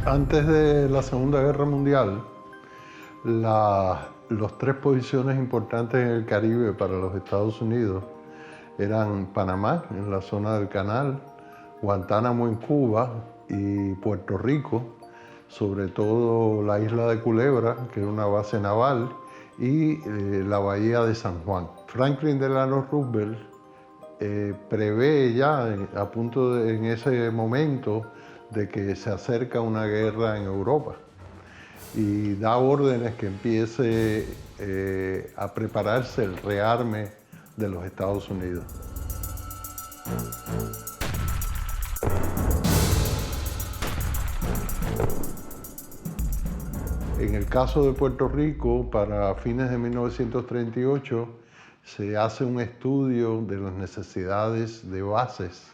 Antes de la Segunda Guerra Mundial, las tres posiciones importantes en el Caribe para los Estados Unidos eran Panamá, en la zona del Canal, Guantánamo en Cuba y Puerto Rico, sobre todo la isla de Culebra, que es una base naval, y la bahía de San Juan. Franklin Delano Roosevelt prevé ya en ese momento de que se acerca una guerra en Europa y da órdenes que empiece a prepararse el rearme de los Estados Unidos. En el caso de Puerto Rico, para fines de 1938, se hace un estudio de las necesidades de bases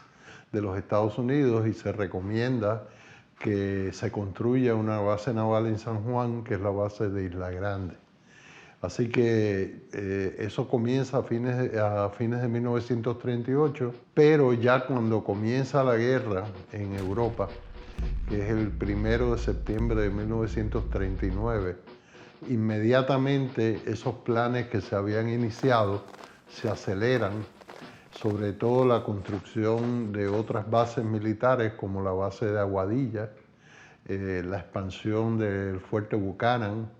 de los Estados Unidos y se recomienda que se construya una base naval en San Juan, que es la base de Isla Grande. Así que eso comienza a fines de 1938, pero ya cuando comienza la guerra en Europa, que es el 1 de septiembre de 1939, inmediatamente esos planes que se habían iniciado se aceleran, sobre todo la construcción de otras bases militares como la base de Aguadilla, la expansión del fuerte Buchanan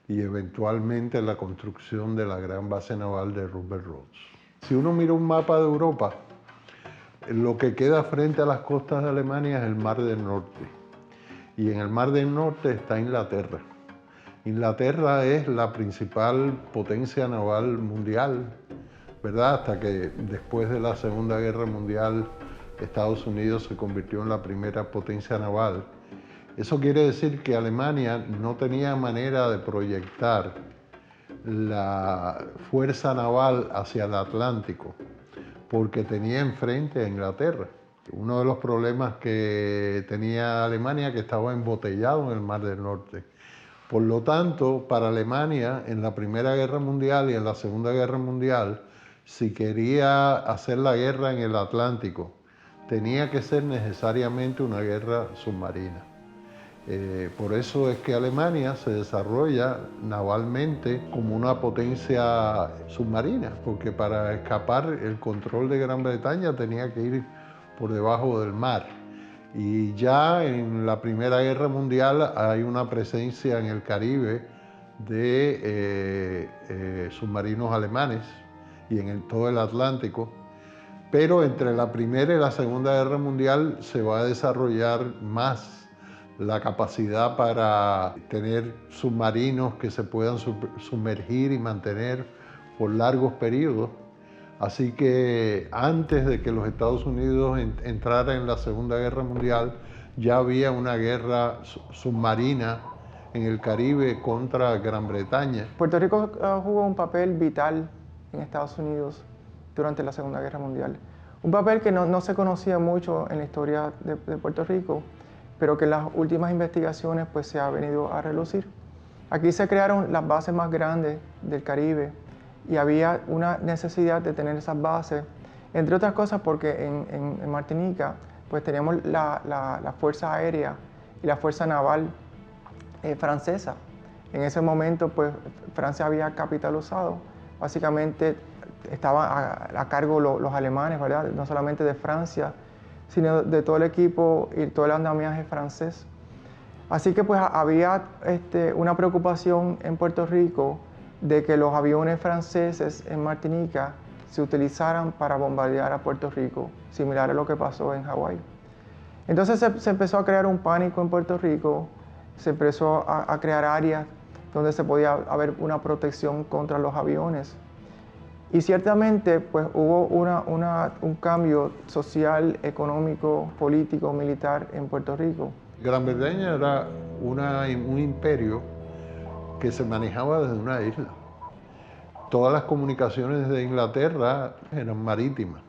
y eventualmente la construcción de la gran base naval de Roosevelt Roads. Si uno mira un mapa de Europa, lo que queda frente a las costas de Alemania es el Mar del Norte. Y en el Mar del Norte está Inglaterra. Inglaterra es la principal potencia naval mundial, ¿verdad? Hasta que después de la Segunda Guerra Mundial Estados Unidos se convirtió en la primera potencia naval. Eso quiere decir que Alemania no tenía manera de proyectar la fuerza naval hacia el Atlántico, porque tenía enfrente a Inglaterra. Uno de los problemas que tenía Alemania que estaba embotellado en el Mar del Norte. Por lo tanto, para Alemania, en la Primera Guerra Mundial y en la Segunda Guerra Mundial, si quería hacer la guerra en el Atlántico, tenía que ser necesariamente una guerra submarina. Por eso es que Alemania se desarrolla navalmente como una potencia submarina, porque para escapar el control de Gran Bretaña tenía que ir por debajo del mar. Y ya en la Primera Guerra Mundial hay una presencia en el Caribe de submarinos alemanes y en todo el Atlántico. Pero entre la Primera y la Segunda Guerra Mundial se va a desarrollar más la capacidad para tener submarinos que se puedan sumergir y mantener por largos periodos. Así que antes de que los Estados Unidos entraran en la Segunda Guerra Mundial, ya había una guerra submarina en el Caribe contra Gran Bretaña. Puerto Rico jugó un papel vital en Estados Unidos durante la Segunda Guerra Mundial. Un papel que no se conocía mucho en la historia de Puerto Rico, pero que en las últimas investigaciones pues, se ha venido a relucir. Aquí se crearon las bases más grandes del Caribe y había una necesidad de tener esas bases, entre otras cosas porque en Martinica pues teníamos la Fuerza Aérea y la Fuerza Naval francesa. En ese momento pues Francia había capitalizado, básicamente estaban a cargo los alemanes, ¿verdad? No solamente de Francia, sino de todo el equipo y todo el andamiaje francés. Así que pues había una preocupación en Puerto Rico de que los aviones franceses en Martinica se utilizaran para bombardear a Puerto Rico, similar a lo que pasó en Hawái. Entonces se empezó a crear un pánico en Puerto Rico, se empezó a crear áreas donde se podía haber una protección contra los aviones. Y ciertamente pues, hubo un cambio social, económico, político, militar en Puerto Rico. Gran Bretaña era un imperio que se manejaba desde una isla. Todas las comunicaciones de Inglaterra eran marítimas.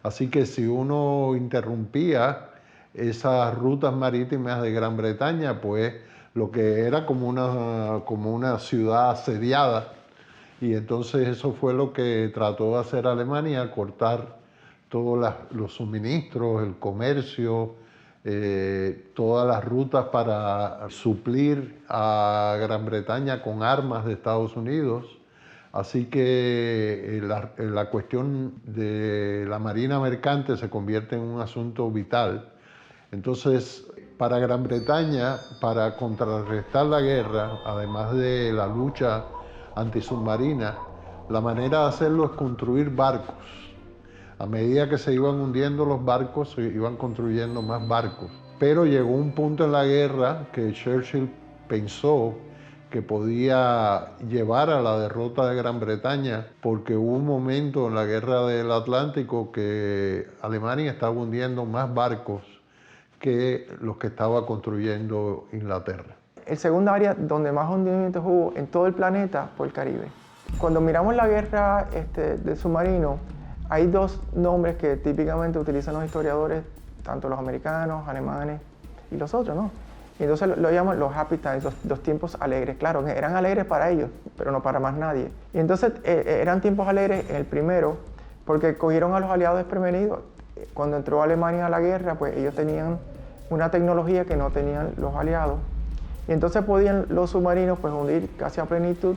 Así que si uno interrumpía esas rutas marítimas de Gran Bretaña, pues lo que era como una ciudad asediada. Y entonces eso fue lo que trató de hacer Alemania, cortar todos los suministros, el comercio, todas las rutas para suplir a Gran Bretaña con armas de Estados Unidos. Así que la cuestión de la marina mercante se convierte en un asunto vital. Entonces, para Gran Bretaña, para contrarrestar la guerra, además de la lucha antisubmarina, la manera de hacerlo es construir barcos. A medida que se iban hundiendo los barcos, se iban construyendo más barcos. Pero llegó un punto en la guerra que Churchill pensó que podía llevar a la derrota de Gran Bretaña, porque hubo un momento en la guerra del Atlántico que Alemania estaba hundiendo más barcos que los que estaba construyendo Inglaterra. El segundo área donde más hundimientos hubo en todo el planeta fue el Caribe. Cuando miramos la guerra del submarino, hay dos nombres que típicamente utilizan los historiadores, tanto los americanos, alemanes y los otros, ¿no? Y entonces lo llaman los happy times, los tiempos alegres. Claro, eran alegres para ellos, pero no para más nadie. Y entonces eran tiempos alegres en el primero, porque cogieron a los aliados desprevenidos. Cuando entró Alemania a la guerra, pues ellos tenían una tecnología que no tenían los aliados. Y entonces podían los submarinos pues hundir casi a plenitud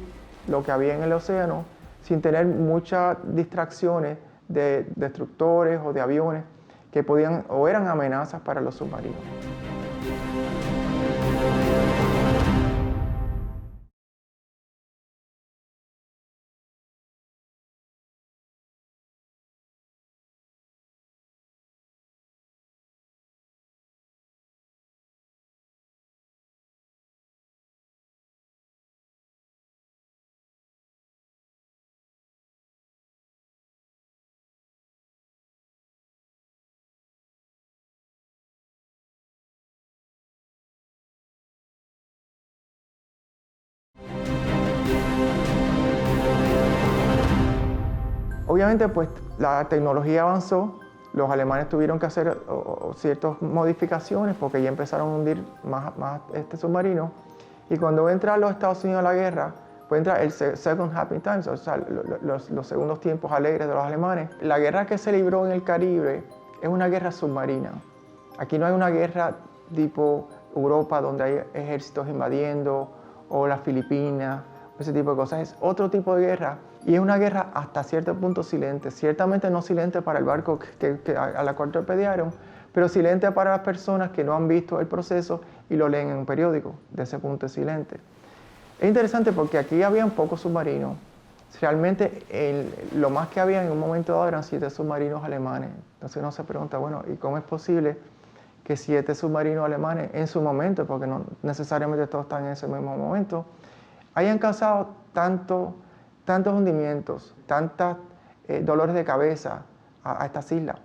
lo que había en el océano, sin tener muchas distracciones de destructores o de aviones que podían o eran amenazas para los submarinos. Obviamente, pues la tecnología avanzó, los alemanes tuvieron que hacer ciertas modificaciones porque ya empezaron a hundir más este submarino. Y cuando entra los Estados Unidos a la guerra, pues entra el Second Happy Times, o sea, los segundos tiempos alegres de los alemanes. La guerra que se libró en el Caribe es una guerra submarina. Aquí no hay una guerra tipo Europa donde hay ejércitos invadiendo, o las Filipinas, ese tipo de cosas. Es otro tipo de guerra. Y es una guerra hasta cierto punto silente. Ciertamente no silente para el barco a la cual torpedearon, pero silente para las personas que no han visto el proceso y lo leen en un periódico. De ese punto es silente. Es interesante porque aquí habían pocos submarinos. Realmente lo más que había en un momento dado eran 7 submarinos alemanes. Entonces uno se pregunta, bueno, ¿y cómo es posible que 7 submarinos alemanes en su momento, porque no necesariamente todos están en ese mismo momento, hayan causado tantos hundimientos, tantos dolores de cabeza a estas islas?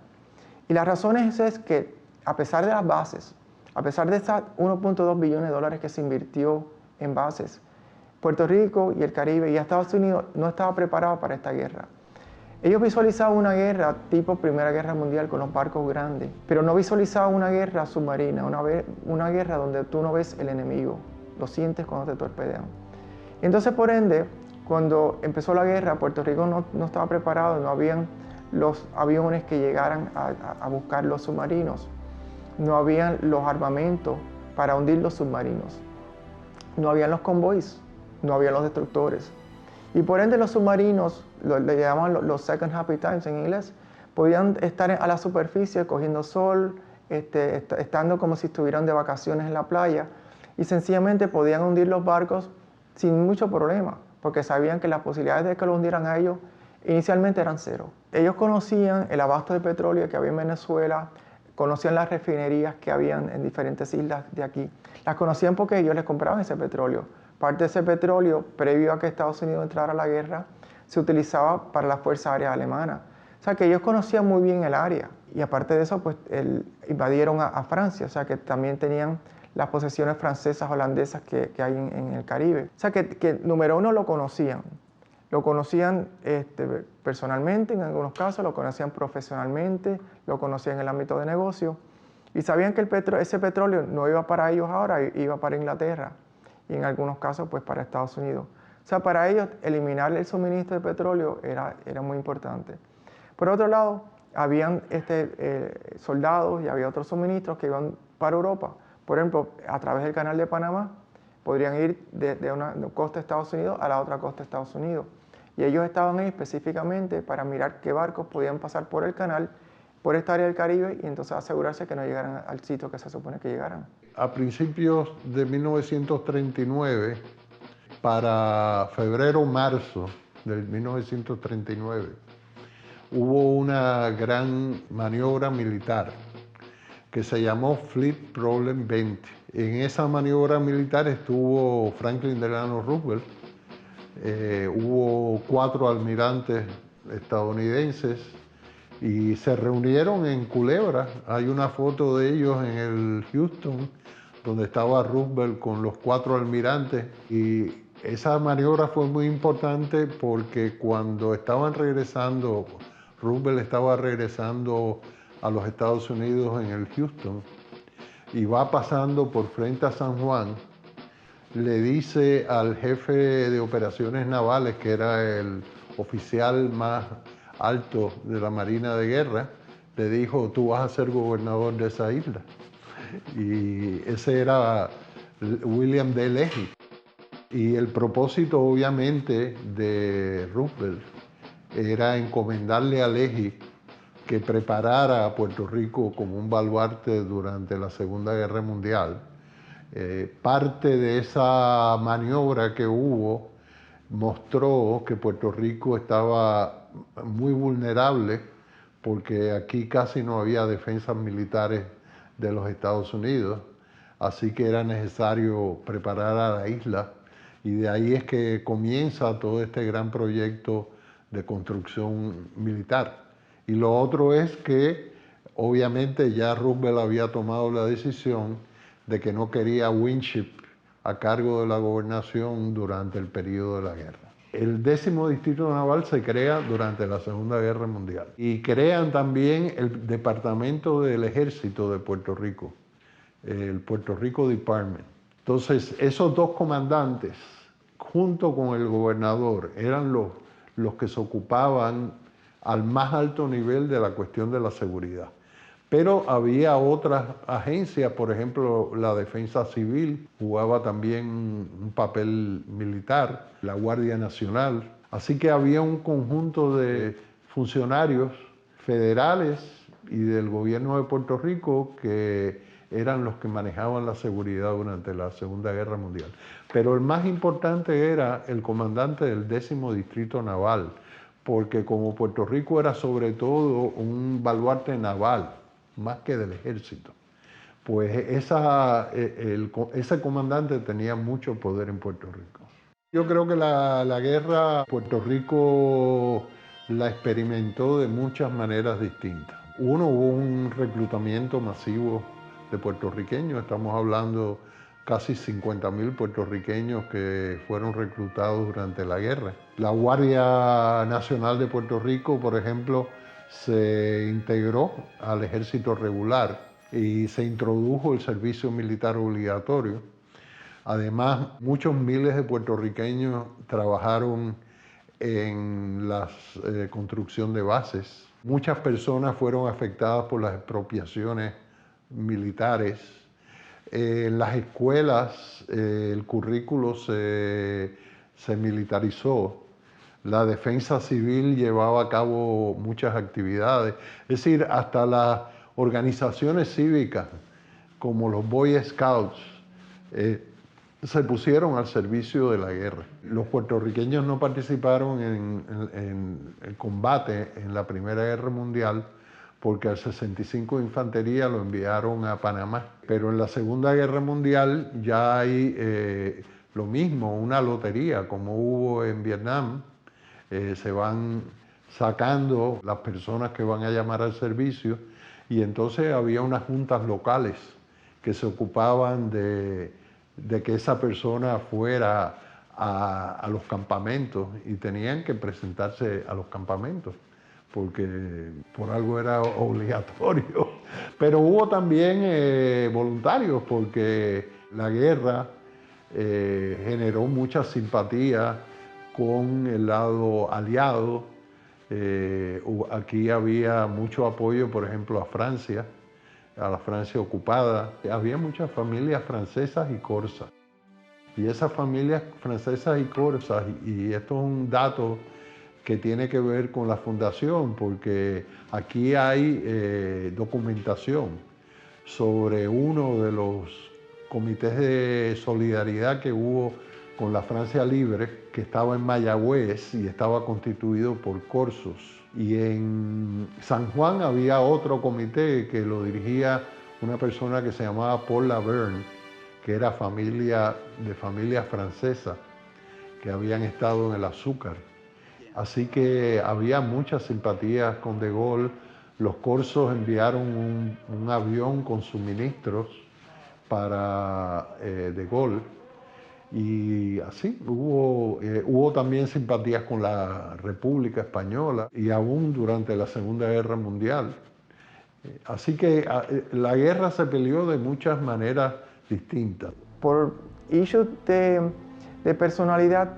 Y la razón es que a pesar de las bases, a pesar de esas 1.2 billones de dólares que se invirtió en bases, Puerto Rico y el Caribe y Estados Unidos no estaba preparado para esta guerra. Ellos visualizaban una guerra tipo Primera Guerra Mundial con los barcos grandes, pero no visualizaban una guerra submarina, una guerra donde tú no ves el enemigo, lo sientes cuando te torpedean. Entonces, por ende, cuando empezó la guerra, Puerto Rico no estaba preparado, no habían los aviones que llegaran a buscar los submarinos, no habían los armamentos para hundir los submarinos, no habían los convoys, no habían los destructores. Y por ende los submarinos, le llaman los Second Happy Times en inglés, podían estar a la superficie cogiendo sol, estando como si estuvieran de vacaciones en la playa, y sencillamente podían hundir los barcos sin mucho problema, porque sabían que las posibilidades de que los hundieran a ellos inicialmente eran cero. Ellos conocían el abasto de petróleo que había en Venezuela, conocían las refinerías que habían en diferentes islas de aquí. Las conocían porque ellos les compraban ese petróleo. Parte de ese petróleo, previo a que Estados Unidos entrara a la guerra, se utilizaba para las fuerzas aéreas alemanas. O sea que ellos conocían muy bien el área. Y aparte de eso, pues invadieron a Francia, o sea que también tenían las posesiones francesas, holandesas que hay en el Caribe. O sea que número uno lo conocían. Lo conocían personalmente en algunos casos, lo conocían profesionalmente, lo conocían en el ámbito de negocio. Y sabían que ese petróleo no iba para ellos ahora, iba para Inglaterra. Y en algunos casos pues para Estados Unidos. O sea, para ellos eliminar el suministro de petróleo era muy importante. Por otro lado, habían soldados y había otros suministros que iban para Europa. Por ejemplo, a través del canal de Panamá podrían ir de una costa de Estados Unidos a la otra costa de Estados Unidos. Y ellos estaban ahí específicamente para mirar qué barcos podían pasar por el canal, por esta área del Caribe, y entonces asegurarse que no llegaran al sitio que se supone que llegaran. A principios de 1939, para febrero o marzo del 1939, hubo una gran maniobra militar que se llamó Fleet Problem 20. En esa maniobra militar estuvo Franklin Delano Roosevelt, hubo 4 almirantes estadounidenses y se reunieron en Culebra. Hay una foto de ellos en el Houston, donde estaba Roosevelt con los 4 almirantes, y esa maniobra fue muy importante porque cuando estaban regresando, Roosevelt estaba regresando a los Estados Unidos en el Houston y va pasando por frente a San Juan, le dice al jefe de operaciones navales, que era el oficial más alto de la Marina de Guerra, le dijo: tú vas a ser gobernador de esa isla. Y ese era William D. Leahy. Y el propósito, obviamente, de Roosevelt era encomendarle a Leahy que preparara a Puerto Rico como un baluarte durante la Segunda Guerra Mundial. Parte de esa maniobra que hubo mostró que Puerto Rico estaba muy vulnerable porque aquí casi no había defensas militares de los Estados Unidos, así que era necesario preparar a la isla, y de ahí es que comienza todo este gran proyecto de construcción militar. Y lo otro es que obviamente ya Roosevelt había tomado la decisión de que no quería Winship a cargo de la gobernación durante el periodo de la guerra. El 10º Distrito Naval se crea durante la Segunda Guerra Mundial y crean también el Departamento del Ejército de Puerto Rico, el Puerto Rico Department. Entonces, esos 2 comandantes, junto con el gobernador, eran los que se ocupaban al más alto nivel de la cuestión de la seguridad. Pero había otras agencias, por ejemplo, la Defensa Civil jugaba también un papel militar, la Guardia Nacional. Así que había un conjunto de funcionarios federales y del gobierno de Puerto Rico que eran los que manejaban la seguridad durante la Segunda Guerra Mundial. Pero el más importante era el comandante del 10º Distrito Naval, porque como Puerto Rico era sobre todo un baluarte naval, más que del ejército, pues ese comandante tenía mucho poder en Puerto Rico. Yo creo que la guerra Puerto Rico la experimentó de muchas maneras distintas. Hubo un reclutamiento masivo de puertorriqueños, estamos hablando casi 50.000 puertorriqueños que fueron reclutados durante la guerra. La Guardia Nacional de Puerto Rico, por ejemplo, se integró al ejército regular y se introdujo el servicio militar obligatorio. Además, muchos miles de puertorriqueños trabajaron en la construcción de bases. Muchas personas fueron afectadas por las expropiaciones militares. En las escuelas el currículo se militarizó. La defensa civil llevaba a cabo muchas actividades. Es decir, hasta las organizaciones cívicas, como los Boy Scouts, se pusieron al servicio de la guerra. Los puertorriqueños no participaron en el combate en la Primera Guerra Mundial porque al 65 de Infantería lo enviaron a Panamá. Pero en la Segunda Guerra Mundial ya hay lo mismo, una lotería, como hubo en Vietnam. Se van sacando las personas que van a llamar al servicio, y entonces había unas juntas locales que se ocupaban de que esa persona fuera a los campamentos, y tenían que presentarse a los campamentos porque por algo era obligatorio. Pero hubo también voluntarios, porque la guerra generó mucha simpatía con el lado aliado, Aquí había mucho apoyo, por ejemplo, a Francia, a la Francia ocupada. Había muchas familias francesas y corsas. Y esas familias francesas y corsas, y esto es un dato que tiene que ver con la fundación, porque aquí hay documentación sobre uno de los comités de solidaridad que hubo con la Francia Libre, que estaba en Mayagüez y estaba constituido por corsos. Y en San Juan había otro comité que lo dirigía una persona que se llamaba Paul Laverne, que era de familia francesa, que habían estado en el azúcar. Así que había muchas simpatías con De Gaulle. Los corsos enviaron un avión con suministros para De Gaulle. Y así hubo también simpatías con la República Española y aún durante la Segunda Guerra Mundial. Así que la guerra se peleó de muchas maneras distintas. Por issues de personalidad,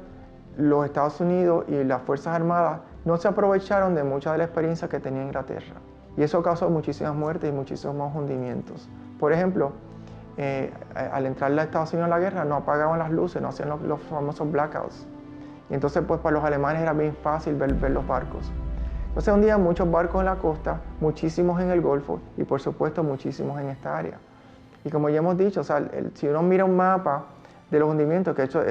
los Estados Unidos y las Fuerzas Armadas no se aprovecharon de mucha de la experiencia que tenía Inglaterra. Y eso causó muchísimas muertes y muchísimos hundimientos. Por ejemplo, al entrar a Estados Unidos a la guerra no apagaban las luces, no hacían los famosos blackouts. Y entonces pues para los alemanes era bien fácil ver los barcos. Entonces un día muchos barcos en la costa, muchísimos en el Golfo y por supuesto muchísimos en esta área. Y como ya hemos dicho, o sea, si uno mira un mapa de los hundimientos, que de hecho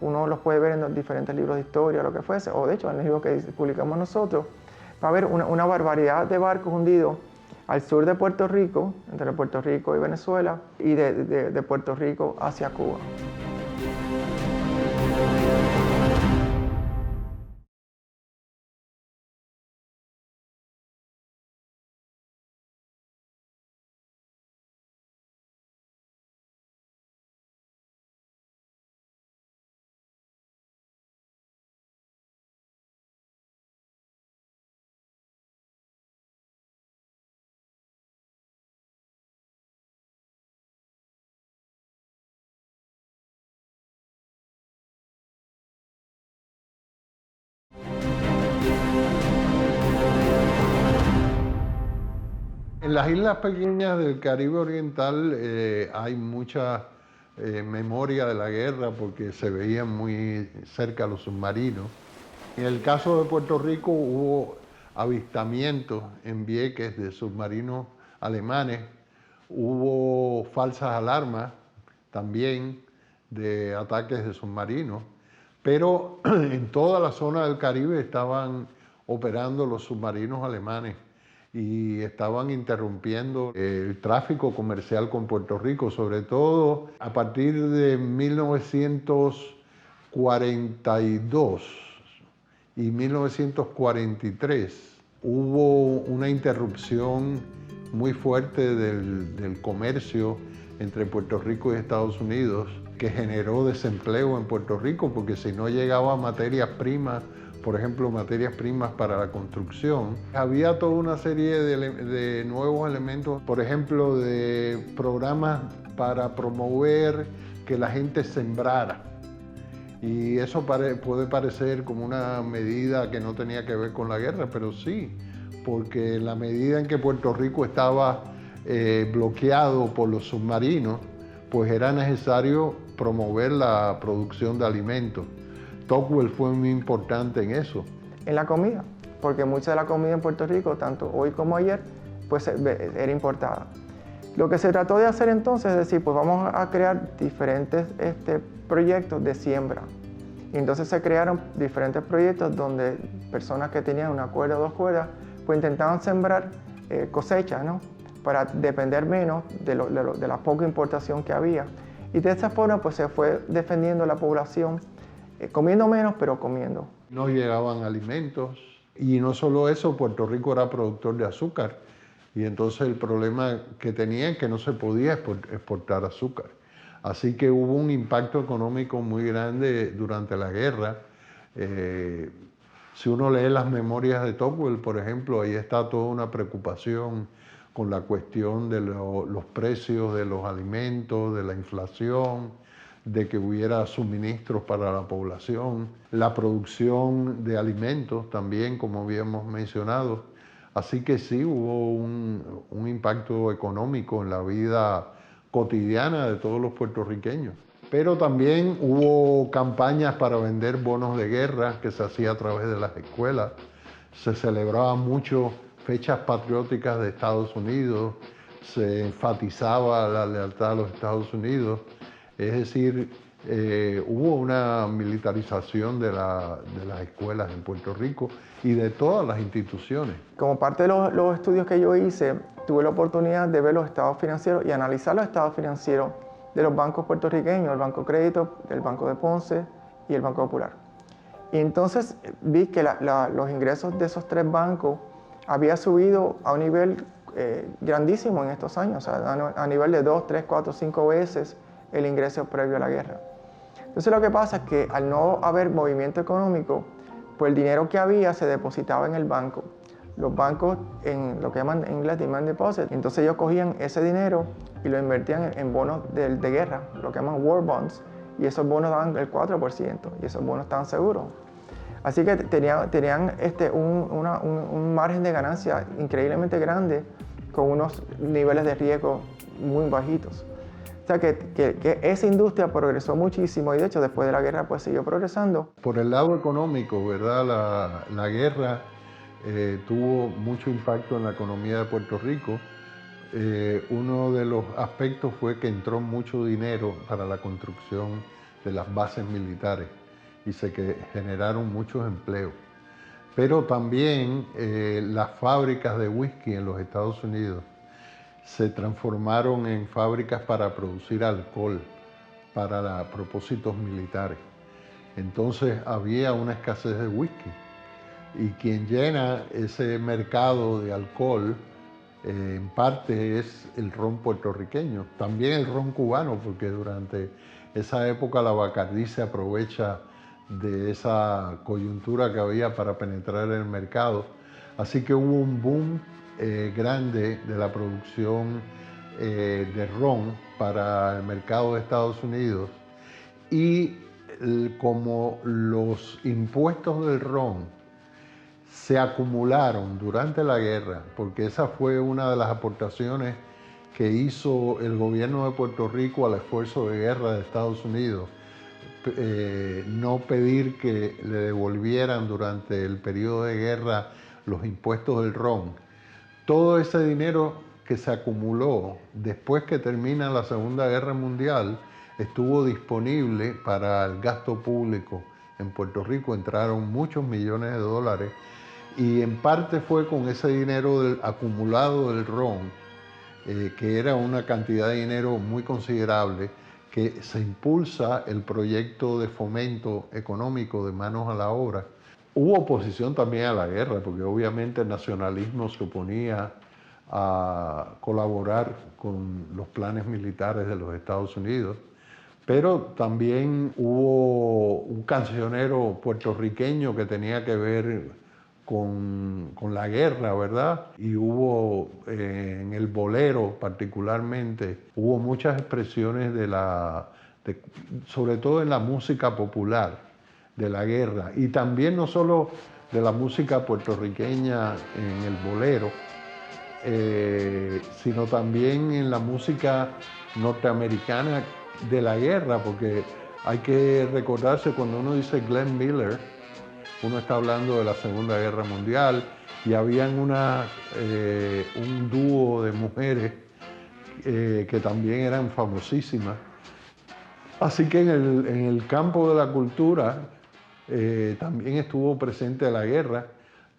uno los puede ver en los diferentes libros de historia o lo que fuese, o de hecho en el libro que publicamos nosotros, va a haber una barbaridad de barcos hundidos al sur de Puerto Rico, entre Puerto Rico y Venezuela, y de Puerto Rico hacia Cuba. En las islas pequeñas del Caribe Oriental hay mucha memoria de la guerra porque se veían muy cerca los submarinos. En el caso de Puerto Rico hubo avistamientos en Vieques de submarinos alemanes, hubo falsas alarmas también de ataques de submarinos, pero en toda la zona del Caribe estaban operando los submarinos alemanes y estaban interrumpiendo el tráfico comercial con Puerto Rico, sobre todo a partir de 1942 y 1943 hubo una interrupción muy fuerte del comercio entre Puerto Rico y Estados Unidos que generó desempleo en Puerto Rico porque si no llegaba materias primas, por ejemplo, materias primas para la construcción. Había toda una serie de nuevos elementos, por ejemplo, de programas para promover que la gente sembrara. Y eso puede parecer como una medida que no tenía que ver con la guerra, pero sí, porque en la medida en que Puerto Rico estaba bloqueado por los submarinos, pues era necesario promover la producción de alimentos. Tocqueville fue muy importante en eso. En la comida, porque mucha de la comida en Puerto Rico, tanto hoy como ayer, pues era importada. Lo que se trató de hacer entonces es decir, pues vamos a crear diferentes proyectos de siembra. Y entonces se crearon diferentes proyectos donde personas que tenían una cuerda o dos cuerdas, pues intentaban sembrar cosechas, ¿no? Para depender menos de la poca importación que había. Y de esa forma pues se fue defendiendo la población, comiendo menos, pero comiendo. No llegaban alimentos y no solo eso, Puerto Rico era productor de azúcar y entonces el problema que tenía es que no se podía exportar azúcar. Así que hubo un impacto económico muy grande durante la guerra. Si uno lee las memorias de Tocqueville, por ejemplo, ahí está toda una preocupación con la cuestión de los precios de los alimentos, de la inflación, de que hubiera suministros para la población, la producción de alimentos también, como habíamos mencionado. Así que sí hubo un impacto económico en la vida cotidiana de todos los puertorriqueños. Pero también hubo campañas para vender bonos de guerra que se hacía a través de las escuelas. Se celebraban mucho fechas patrióticas de Estados Unidos, se enfatizaba la lealtad a los Estados Unidos. Es decir, hubo una militarización de las escuelas en Puerto Rico y de todas las instituciones. Como parte de los estudios que yo hice, tuve la oportunidad de ver los estados financieros y analizar los estados financieros de los bancos puertorriqueños, el Banco Crédito, el Banco de Ponce y el Banco Popular. Y entonces vi que los ingresos de esos tres bancos había subido a un nivel grandísimo en estos años, o sea, a nivel de 2, 3, 4, 5 veces el ingreso previo a la guerra. Entonces lo que pasa es que al no haber movimiento económico, pues el dinero que había se depositaba en el banco. Los bancos, en lo que llaman en inglés demand deposit, entonces ellos cogían ese dinero y lo invertían en bonos de guerra, lo que llaman war bonds, y esos bonos daban el 4%, y esos bonos estaban seguros. Así que tenían un margen de ganancia increíblemente grande con unos niveles de riesgo muy bajitos. O sea que esa industria progresó muchísimo y de hecho después de la guerra pues siguió progresando. Por el lado económico, ¿verdad? La guerra tuvo mucho impacto en la economía de Puerto Rico. Uno de los aspectos fue que entró mucho dinero para la construcción de las bases militares y se generaron muchos empleos. Pero también las fábricas de whisky en los Estados Unidos se transformaron en fábricas para producir alcohol para propósitos militares. Entonces había una escasez de whisky y quien llena ese mercado de alcohol en parte es el ron puertorriqueño, también el ron cubano, porque durante esa época la Bacardí se aprovecha de esa coyuntura que había para penetrar el mercado. Así que hubo un boom grande de la producción de ron para el mercado de Estados Unidos y como los impuestos del ron se acumularon durante la guerra, porque esa fue una de las aportaciones que hizo el gobierno de Puerto Rico al esfuerzo de guerra de Estados Unidos, no pedir que le devolvieran durante el periodo de guerra los impuestos del ron. Todo ese dinero que se acumuló después que termina la Segunda Guerra Mundial estuvo disponible para el gasto público en Puerto Rico. Entraron muchos millones de dólares y en parte fue con ese dinero acumulado del ron, que era una cantidad de dinero muy considerable, que se impulsa el proyecto de fomento económico de manos a la obra. Hubo oposición también a la guerra, porque obviamente el nacionalismo se oponía a colaborar con los planes militares de los Estados Unidos, pero también hubo un cancionero puertorriqueño que tenía que ver con la guerra, ¿verdad? Y hubo en el bolero particularmente, hubo muchas expresiones sobre todo en la música popular de la guerra, y también no solo de la música puertorriqueña en el bolero, sino también en la música norteamericana de la guerra, porque hay que recordarse cuando uno dice Glenn Miller, uno está hablando de la Segunda Guerra Mundial y habían un dúo de mujeres que también eran famosísimas. Así que en el campo de la cultura también estuvo presente la guerra.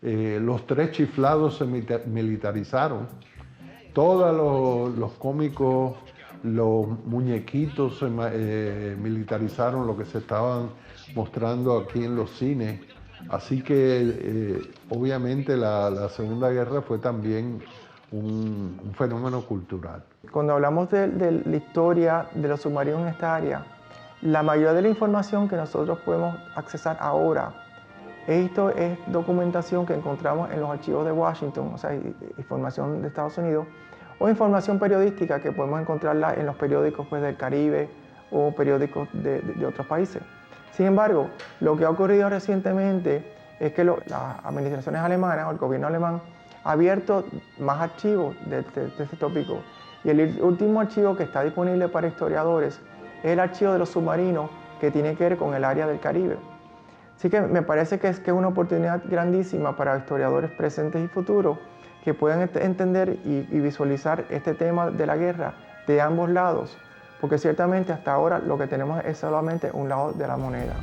Los tres chiflados se militarizaron. Todos los cómicos, los muñequitos se militarizaron, lo que se estaban mostrando aquí en los cines. Así que obviamente la Segunda Guerra fue también un fenómeno cultural. Cuando hablamos de la historia de los submarinos en esta área, la mayoría de la información que nosotros podemos accesar ahora, esto es documentación que encontramos en los archivos de Washington, o sea, información de Estados Unidos, o información periodística que podemos encontrarla en los periódicos pues, del Caribe o periódicos de otros países. Sin embargo, lo que ha ocurrido recientemente es que las administraciones alemanas o el gobierno alemán ha abierto más archivos de este tópico. Y el último archivo que está disponible para historiadores es el archivo de los submarinos que tiene que ver con el área del Caribe. Así que me parece que es una oportunidad grandísima para historiadores presentes y futuros que puedan entender y visualizar este tema de la guerra de ambos lados, porque ciertamente hasta ahora lo que tenemos es solamente un lado de la moneda.